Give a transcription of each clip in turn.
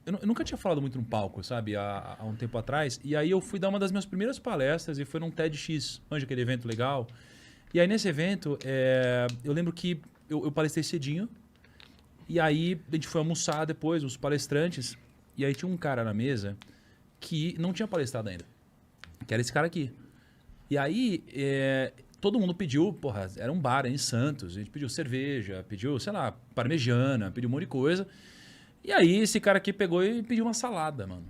eu nunca tinha falado muito no palco, sabe? Há um tempo atrás. E aí eu fui dar uma das minhas primeiras palestras e foi num TEDx, onde aquele evento legal. E aí nesse evento, eu lembro que eu palestrei cedinho. E aí a gente foi almoçar depois, os palestrantes. E aí tinha um cara na mesa que não tinha palestrado ainda. Que era esse cara aqui. E aí todo mundo pediu, porra, era um bar em Santos. A gente pediu cerveja, pediu, sei lá, parmegiana, pediu um monte de coisa. E aí esse cara aqui pegou e pediu uma salada, mano.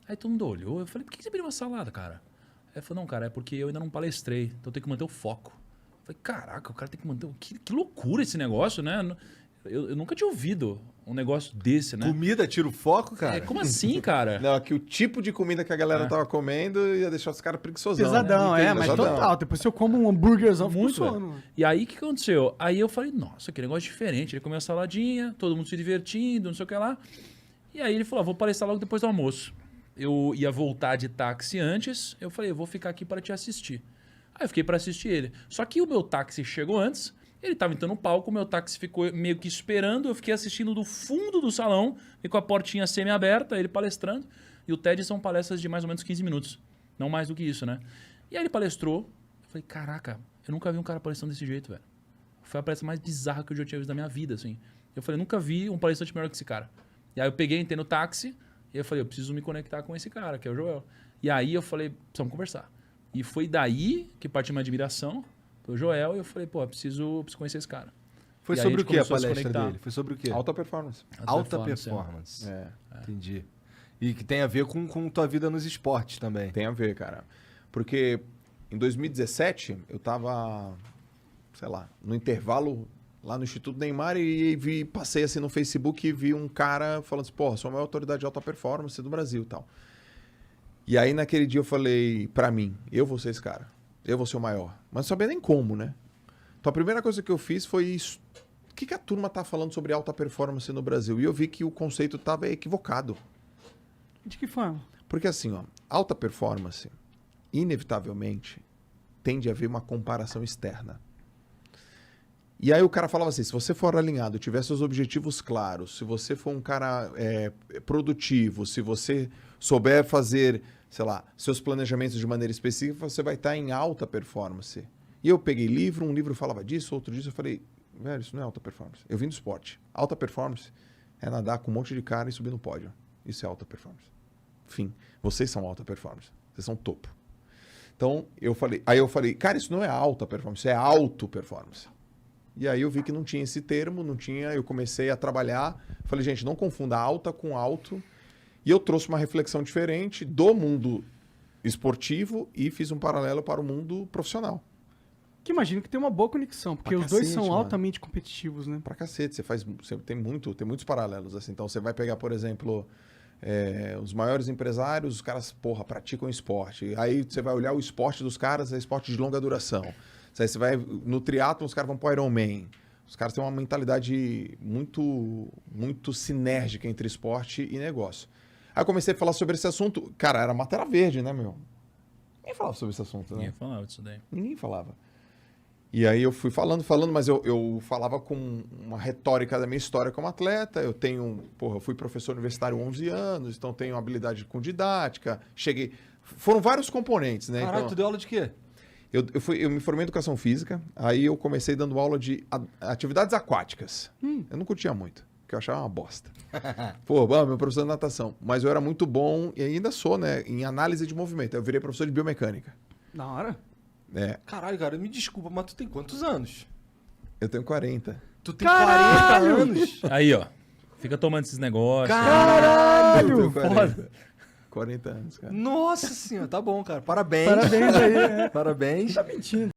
Aí todo mundo olhou. Eu falei, por que você pediu uma salada, cara? Aí ele falou, não, cara, é porque eu ainda não palestrei. Então eu tenho que manter o foco. Eu falei, caraca, o cara tem que manter... Que loucura esse negócio, né? Eu nunca tinha ouvido um negócio desse, né? Comida tira o foco, cara? Como assim, cara? Não, que o tipo de comida que a galera tava comendo ia deixar os caras preguiçosão. Pesadão, né? mas Pesadão. total. Depois se eu como um hambúrguerzão, fico Muito, sono. velho. E aí, o que aconteceu? Aí eu falei, nossa, que negócio diferente. Ele comeu a saladinha, todo mundo se divertindo, não sei o que lá. E aí ele falou, vou palestrar logo depois do almoço. Eu ia voltar de táxi antes, eu falei, eu vou ficar aqui para te assistir. Aí eu fiquei para assistir ele. Só que o meu táxi chegou antes, ele estava entrando no palco, o meu táxi ficou meio que esperando, eu fiquei assistindo do fundo do salão, e com a portinha semi-aberta, ele palestrando. E o TED são palestras de mais ou menos 15 minutos. Não mais do que isso, né? E aí ele palestrou, eu falei, caraca, eu nunca vi um cara palestrando desse jeito, velho. Foi a palestra mais bizarra que eu já tinha visto na minha vida, assim. Eu falei, nunca vi um palestrante melhor que esse cara. E aí eu peguei, entrei no táxi, e eu falei, eu preciso me conectar com esse cara, que é o Joel. E aí eu falei, precisamos conversar. E foi daí que partiu minha admiração pelo Joel, e eu falei, pô, eu preciso conhecer esse cara. Foi E aí sobre a o gente que a começou a se palestra conectar. dele? Foi sobre o quê? Alta performance. Alta performance. É. Entendi. E que tem a ver com tua vida nos esportes também. Tem a ver, cara. Porque em 2017, eu tava, sei lá, no intervalo lá no Instituto Neymar e passei assim no Facebook e vi um cara falando assim, porra, sou a maior autoridade de alta performance do Brasil e tal. E aí naquele dia eu falei, pra mim, eu vou ser esse cara. Eu vou ser o maior. Mas não sabia nem como, né? Então a primeira coisa que eu fiz foi isso. O que a turma tá falando sobre alta performance no Brasil? E eu vi que o conceito tava equivocado. De que forma? Porque assim, ó, alta performance, inevitavelmente, tende a haver uma comparação externa. E aí o cara falava assim, se você for alinhado, tiver seus objetivos claros, se você for um cara produtivo, se você souber fazer, sei lá, seus planejamentos de maneira específica, você vai estar em alta performance. E eu peguei um livro falava disso, outro disso, eu falei, velho, isso não é alta performance. Eu vim do esporte. Alta performance é nadar com um monte de cara e subir no pódio. Isso é alta performance. Fim. Vocês são alta performance. Vocês são topo. Então, eu falei, cara, isso não é alta performance, isso é auto performance. E aí eu vi que não tinha esse termo, eu comecei a trabalhar, falei, gente, não confunda alta com alto, e eu trouxe uma reflexão diferente do mundo esportivo e fiz um paralelo para o mundo profissional. Que imagino que tem uma boa conexão, porque Pra os dois cacete, são mano. altamente competitivos, né? Pra cacete, tem muitos paralelos, assim, então você vai pegar, por exemplo, os maiores empresários, os caras, porra, praticam esporte, aí você vai olhar o esporte dos caras, é esporte de longa duração. Aí você vai no triatlon, os caras vão pro Ironman. Os caras têm uma mentalidade muito, muito sinérgica entre esporte e negócio. Aí eu comecei a falar sobre esse assunto. Cara, era matéria verde, né, meu? Ninguém falava sobre esse assunto, né? Ninguém falava disso daí. Ninguém falava. E aí eu fui falando, mas eu falava com uma retórica da minha história como atleta. Eu fui professor universitário há 11 anos, então tenho habilidade com didática. Foram vários componentes, né? Caralho, Então, tu deu aula de quê? Eu me formei em educação física, aí eu comecei dando aula de atividades aquáticas. Eu não curtia muito, porque eu achava uma bosta. Pô, meu professor de natação. Mas eu era muito bom, e ainda sou, né, em análise de movimento. Eu virei professor de biomecânica. Da hora. Caralho, cara, me desculpa, mas tu tem quantos anos? Eu tenho 40. Tu tem 40 anos? Aí, ó. Fica tomando esses negócios. Caralho! Eu tenho 40. Foda. 40 anos, cara. Nossa senhora, tá bom, cara. Parabéns. Parabéns aí. Parabéns. Tá mentindo.